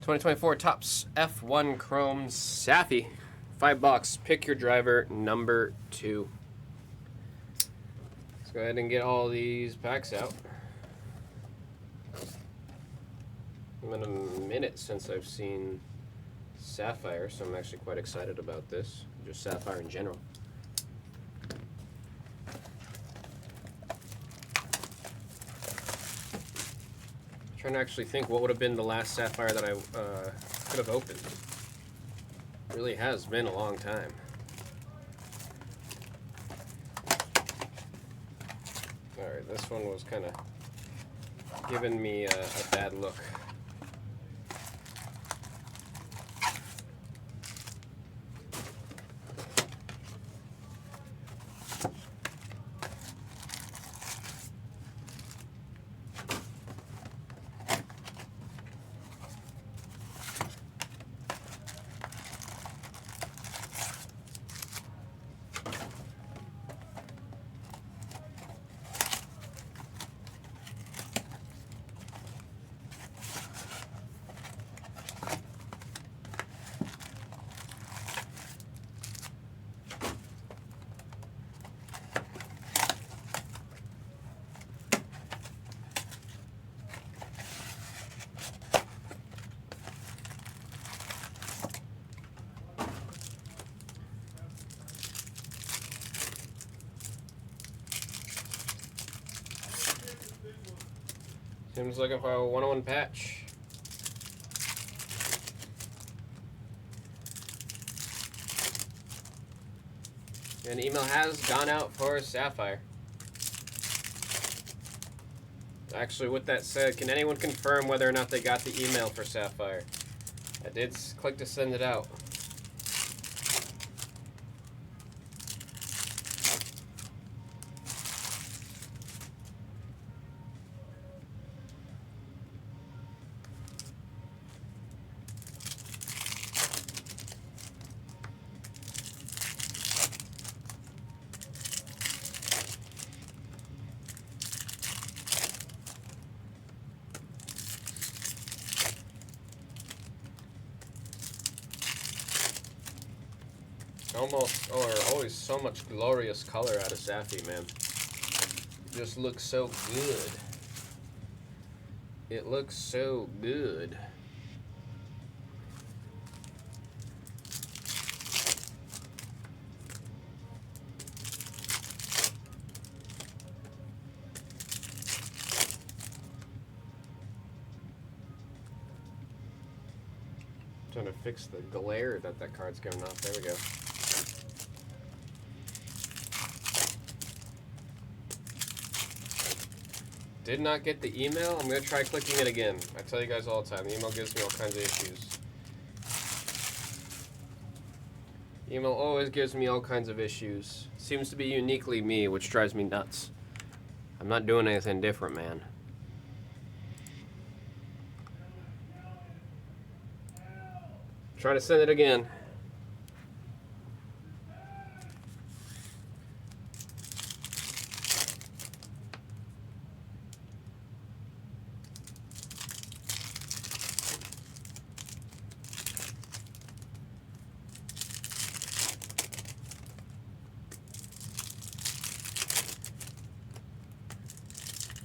2024 Topps F1 Chrome Sapphire. $5. Pick your driver number 2. Let's go ahead and get all these packs out. It's been a minute since I've seen Sapphire, so I'm actually quite excited about this. Just Sapphire in general. Trying to actually think what would have been the last Sapphire that I could have opened. It really has been a long time. Alright, this one was kind of giving me a bad look. Seems like if I 101 patch. An email has gone out for Sapphire. Actually, with that said, can anyone confirm whether or not they got the email for Sapphire? I did click to send it out. Always so much glorious color out of Sapphire, man. It just looks so good. It looks so good. Trying to fix the glare that card's giving off. There we go. Did not get the email. I'm going to try clicking it again. I tell you guys all the time, the email gives me all kinds of issues. Email always gives me all kinds of issues. Seems to be uniquely me, which drives me nuts. I'm not doing anything different, man. Trying to send it again.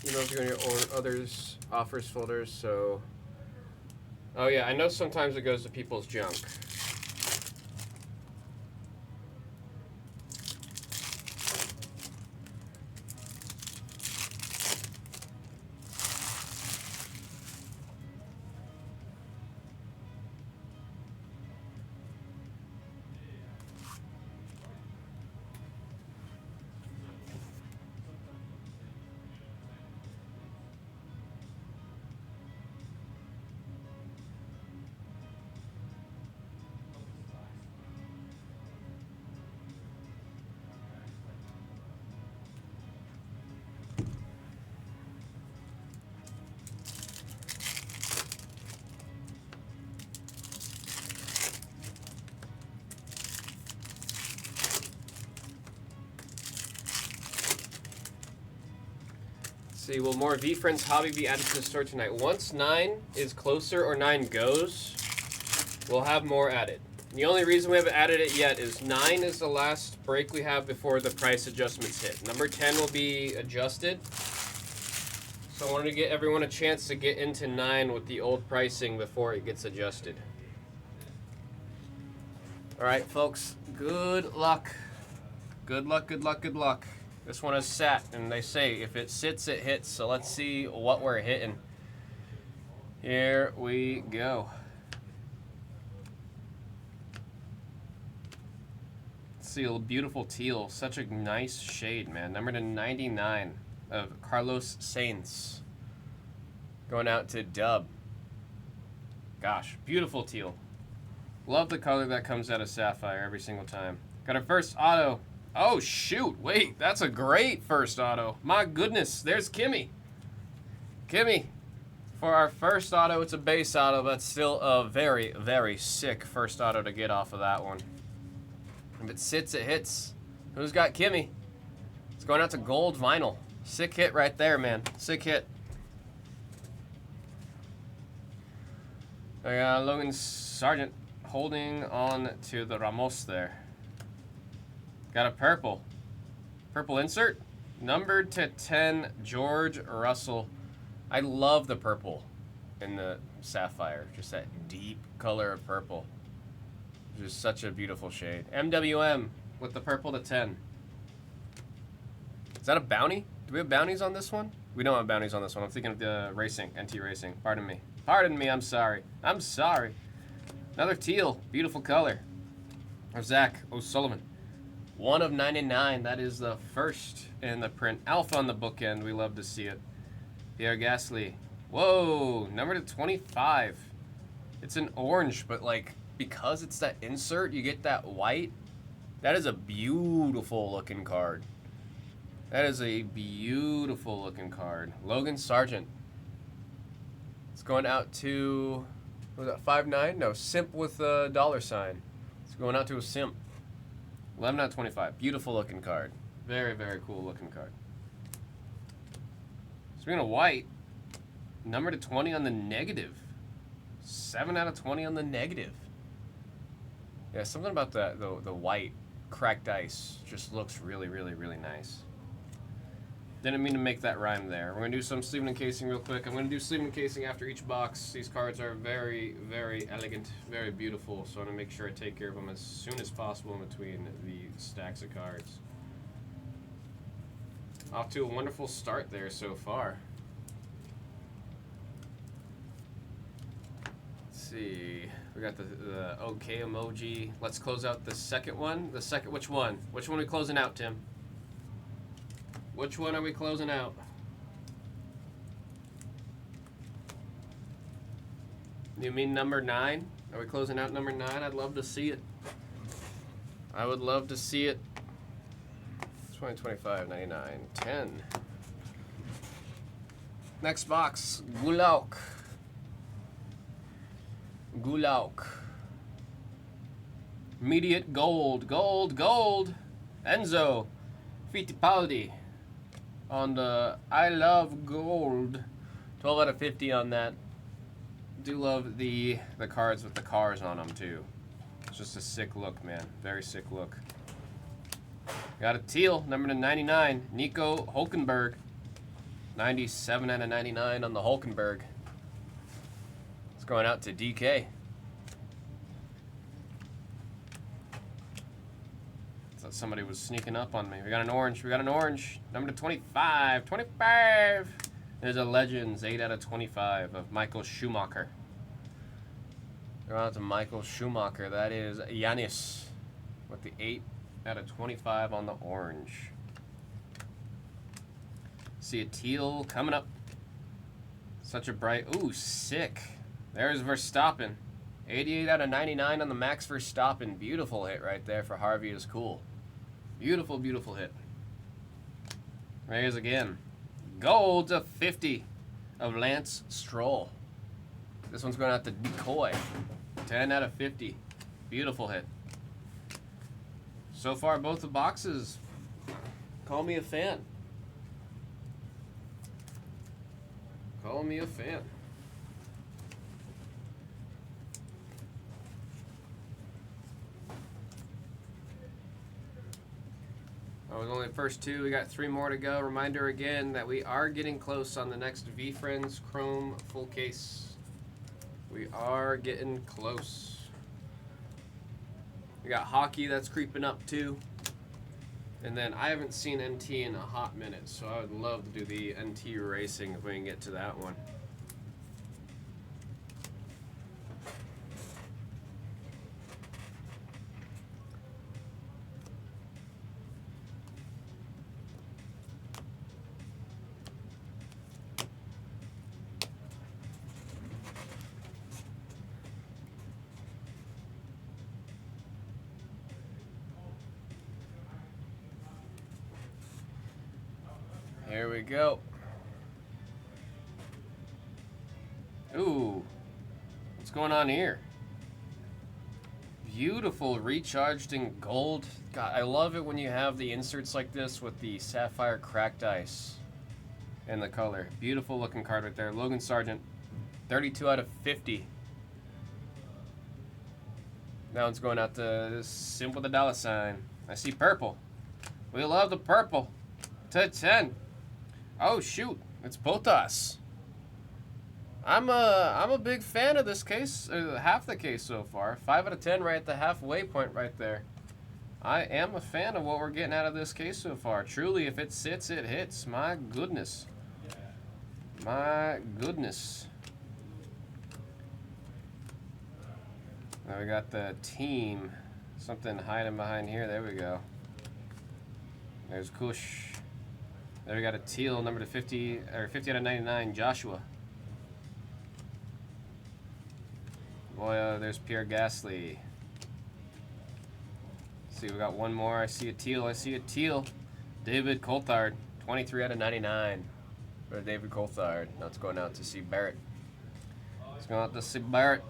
Emails are in your others offers folders, so oh yeah, I know sometimes it goes to people's junk. see, will more V-Friends hobby be added to the store tonight? Once 9 is closer or 9 goes, we'll have more added. The only reason we haven't added it yet is 9 is the last break we have before the price adjustments hit. Number 10 will be adjusted. So I wanted to get everyone a chance to get into 9 with the old pricing before it gets adjusted. All right, folks, good luck. Good luck, good luck, good luck. This one is sat, and they say if it sits, it hits. So let's see what we're hitting. Here we go. Let's see, a beautiful teal. Such a nice shade, man. Number to 99 of Carlos Sainz. Going out to Dub. Gosh, beautiful teal. Love the color that comes out of Sapphire every single time. Got our first auto. Oh, shoot. Wait, that's a great first auto. My goodness, there's Kimmy. Kimmy, for our first auto, it's a base auto, but still a very, very sick first auto to get off of that one. If it sits, it hits. Who's got Kimmy? It's going out to gold vinyl. Sick hit right there, man. Sick hit. I got Logan Sargent holding on to the Ramos there. Got a purple. Purple insert. Numbered to 10, George Russell. I love the purple in the Sapphire. Just that deep color of purple. Just such a beautiful shade. MWM with the purple to 10. Is that a bounty? Do we have bounties on this one? We don't have bounties on this one. I'm thinking of the racing, NT Racing. Pardon me. Pardon me, I'm sorry. I'm sorry. Another teal. Beautiful color. Or Zach O'Sullivan. 1 of 99. That is the first in the print. Alpha on the bookend. We love to see it. Pierre Gasly. Whoa. Number to 25. It's an orange, but like, because it's that insert, you get that white. That is a beautiful looking card. That is a beautiful looking card. Logan Sargent. It's going out to, what was that, 5.9? No, Simp with a dollar sign. It's going out to a Simp. 11 out of 25. Beautiful looking card. Very, very cool looking card. Speaking of white, number to 20 on the negative. 7 out of 20 on the negative. Yeah, something about the white cracked ice just looks really, really, really nice. Didn't mean to make that rhyme there. We're going to do some sleeve encasing real quick. I'm going to do sleeve encasing after each box. These cards are very, very elegant, very beautiful, so I'm going to make sure I take care of them as soon as possible in between the stacks of cards. Off to a wonderful start there so far. Let's see. We got the OK emoji. Let's close out the second one. The second, which one? Which one are we closing out, Tim? Which one are we closing out? You mean number 9? Are we closing out number 9? I'd love to see it. I would love to see it. 20, 25, 99, 10. Next box, Gulauk. Gulauk. Immediate gold, gold, gold. Enzo Fittipaldi. On the I love gold. 12 out of 50 on that. Do love the cards with the cars on them too. It's just a sick look, man. Very sick look. Got a teal, number to 99, Nico Hulkenberg. 97 out of 99 on the Hulkenberg. It's going out to DK. Thought somebody was sneaking up on me. We got an orange. We got an orange. Number to 25. 25. There's a Legends. 8 out of 25 of Michael Schumacher. Going out to Michael Schumacher. That is Yanis with the 8 out of 25 on the orange. See a teal coming up. Such a bright. Ooh, sick. There's Verstappen. 88 out of 99 on the Max Verstappen. Beautiful hit right there for Harvey is cool. Beautiful, beautiful hit. There's again. Gold to 50 of Lance Stroll. This one's going out to Decoy. 10 out of 50. Beautiful hit. So far, both the boxes. Call me a fan. Call me a fan. That was only the first two. We got 3 more to go. Reminder again that we are getting close on the next V-Friends Chrome full case. We are getting close. We got hockey that's creeping up too. And then I haven't seen NT in a hot minute, so I would love to do the NT racing if we can get to that one. Here we go. Ooh, what's going on here? Beautiful, recharged in gold. God, I love it when you have the inserts like this with the Sapphire cracked ice in the color. Beautiful looking card right there. Logan Sargent, 32 out of 50. That one's going out to Simple the dollar sign. I see purple. We love the purple. To 10. Oh shoot, it's both us. I'm a big fan of this case, half the case so far. 5 out of 10 right at the halfway point right there. I am a fan of what we're getting out of this case so far. Truly, if it sits, it hits. My goodness. My goodness. Now we got the team. Something hiding behind here. There we go. There's Kush. There we got a teal, number to 50 or 50 out of 99, Joshua. Boy, there's Pierre Gasly. See, we got one more. I see a teal. I see a teal. David Coulthard, 23 out of 99 for David Coulthard. Now it's going out to see Barrett. It's going out to see Barrett.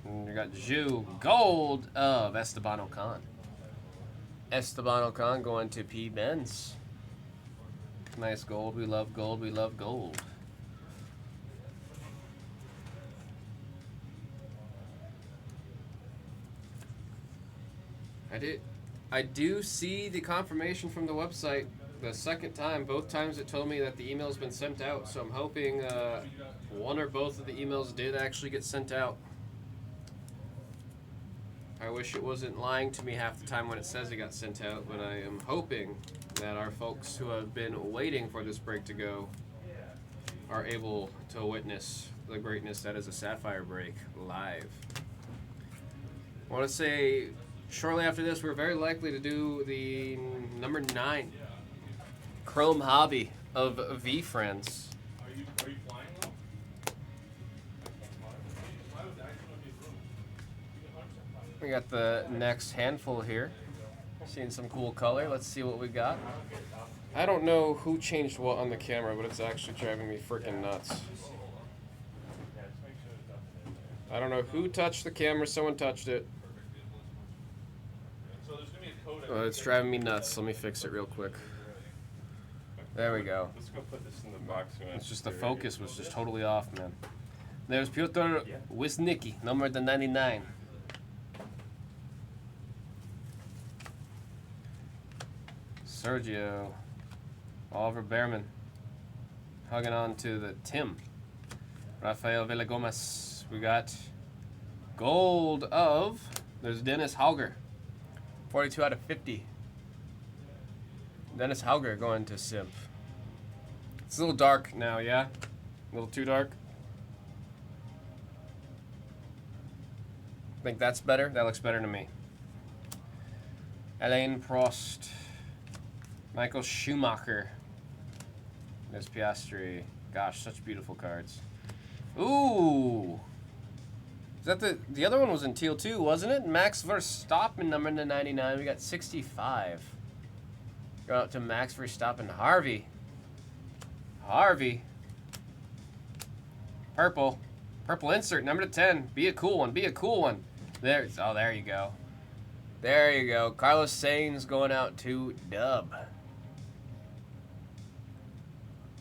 And we got Zhu, gold of Esteban Ocon. Esteban Ocon going to P. Benz. Nice gold. We love gold. We love gold. I do see the confirmation from the website the second time. Both times it told me that the email's been sent out, so I'm hoping one or both of the emails did actually get sent out. I wish it wasn't lying to me half the time when it says it got sent out, but I am hoping that our folks who have been waiting for this break to go are able to witness the greatness that is a Sapphire break live. I want to say shortly after this, we're very likely to do the number 9 Chrome Hobby of V-Friends. Are you flying though? We got the next handful here. Seeing some cool color. Let's see what we got. I don't know who changed what on the camera, but it's actually driving me freaking nuts. I don't know who touched the camera. Someone touched it. Oh, it's driving me nuts. Let me fix it real quick. There we go. Let's go put this in the box. It's just the focus was just totally off, man. There's Piotr Wisnicki, number 99. Sergio, Oliver Behrman, hugging on to the Tim. Rafael Villagomez. We got gold of, there's Dennis Hauger, 42 out of 50. Dennis Hauger going to Simp. It's a little dark now, yeah? A little too dark? Think that's better? That looks better to me. Alain Prost. Michael Schumacher. There's Piastri. Gosh, such beautiful cards. Ooh! Is that the other one was in teal too, wasn't it? Max Verstappen, number 99. We got 65. Go out to Max Verstappen. Harvey. Harvey. Purple. Purple insert, number 10. Be a cool one. Be a cool one. There. Oh, there you go. There you go. Carlos Sainz going out to Dub.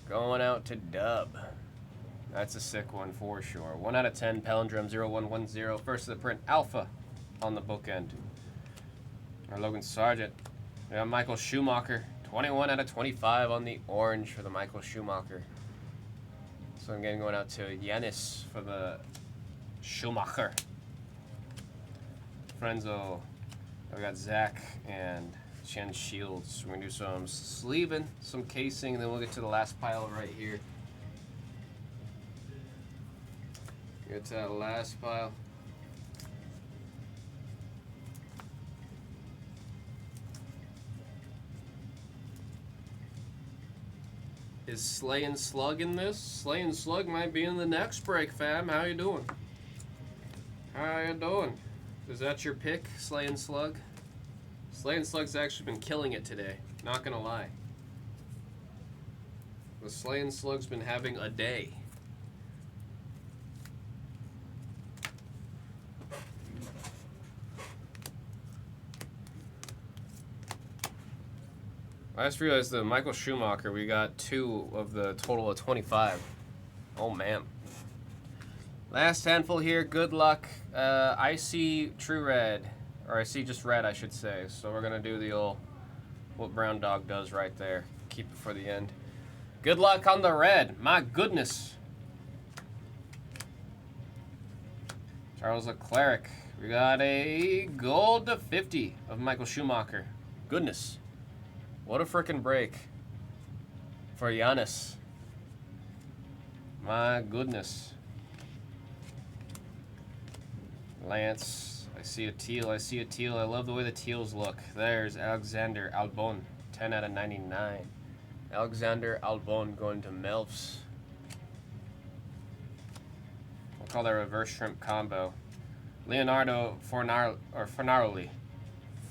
Going out to Dub. That's a sick one for sure. 1 out of 10, Palindrome 0110. First of the print, Alpha on the bookend. Our Logan Sargent. We got Michael Schumacher. 21 out of 25 on the orange for the Michael Schumacher. So I'm getting going out to Yanis for the Schumacher. Frenzo. We got Zach and Chen Shields. We're going to do some sleeving, some casing, and then we'll get to the last pile right here. Get to that last pile. Is Slay and Slug in this? Slay and Slug might be in the next break, fam. How you doing? How you doing? Is that your pick, Slay and Slug? Slay and Slug's actually been killing it today. Not gonna lie. The Slay and Slug's been having a day. I just realized the Michael Schumacher, we got 2 of the total of 25. Oh, man. Last handful here. Good luck. I see true red. Or I see just red, I should say. So we're going to do the old, what Brown Dog does right there. Keep it for the end. Good luck on the red. My goodness. Charles Leclerc. We got a gold to 50 of Michael Schumacher. Goodness. What a frickin' break for Giannis. My goodness. Lance, I see a teal, I see a teal. I love the way the teals look. There's Alexander Albon, 10 out of 99. Alexander Albon going to Melfs. We'll call that reverse shrimp combo. Leonardo Fornaroli,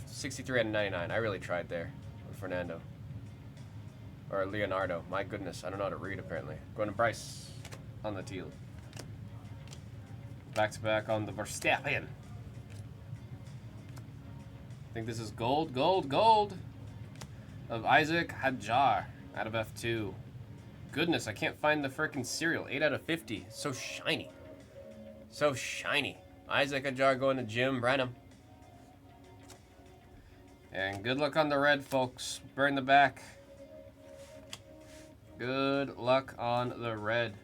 63 out of 99. I really tried there. Fernando. Or Leonardo. My goodness, I don't know how to read apparently. Going to Bryce on the teal. Back to back on the Verstappen. I think this is gold, gold, gold of Isaac Hadjar out of F2. Goodness, I can't find the frickin' cereal. 8 out of 50. So shiny. So shiny. Isaac Hadjar going to Jim Brenham. And good luck on the red, folks. Burn the back. Good luck on the red.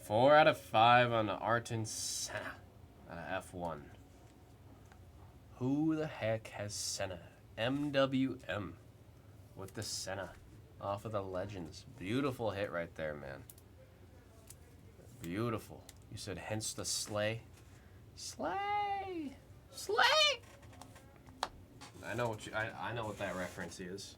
Four out of 5 on the Ayrton Senna out of F1. Who the heck has Senna? MWM with the Senna off of the Legends. Beautiful hit right there, man. Beautiful. You said hence the slay. Slay! Slay! I know what I know what that reference is.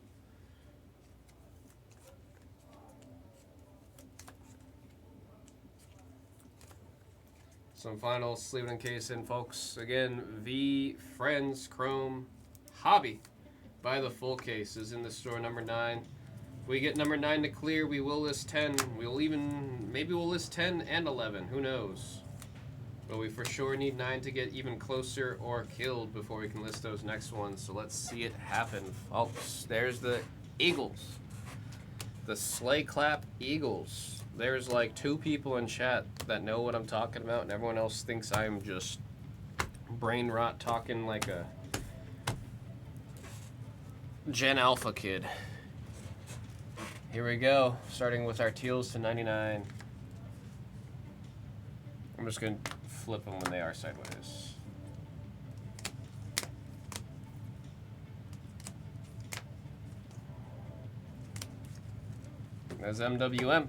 Some final sleeve and case in, folks. Again, V Friends Chrome Hobby. Buy the full case is in the store number 9. We get number 9 to clear, we will list 10. Maybe we'll list 10 and 11, who knows? But we for sure need 9 to get even closer or killed before we can list those next ones. So let's see it happen, folks. There's the Eagles. The Slay Clap Eagles. There's like 2 people in chat that know what I'm talking about, and everyone else thinks I'm just brain rot talking like a Gen Alpha kid. Here we go, starting with our teals to 99. I'm just going to flip them when they are sideways. There's MWM.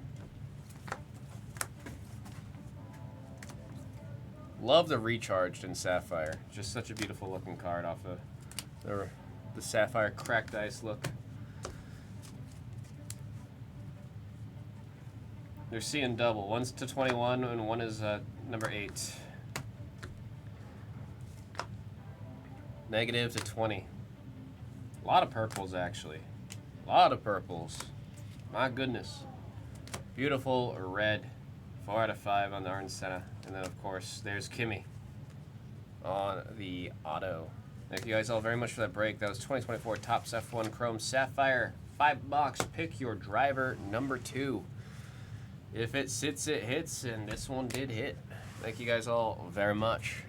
Love the Recharged in Sapphire. Just such a beautiful looking card off of the Sapphire cracked ice look. They're seeing double. One's to 21 and one is number 8. Negative to 20. A lot of purples, actually. A lot of purples. My goodness. Beautiful red. 4 out of 5 on the Orange Senna. And then, of course, there's Kimmy on the auto. Thank you guys all very much for that break. That was 2024 Topps F1 Chrome Sapphire 5-box. Pick your driver number 2. If it sits, it hits, and this one did hit. Thank you guys all very much.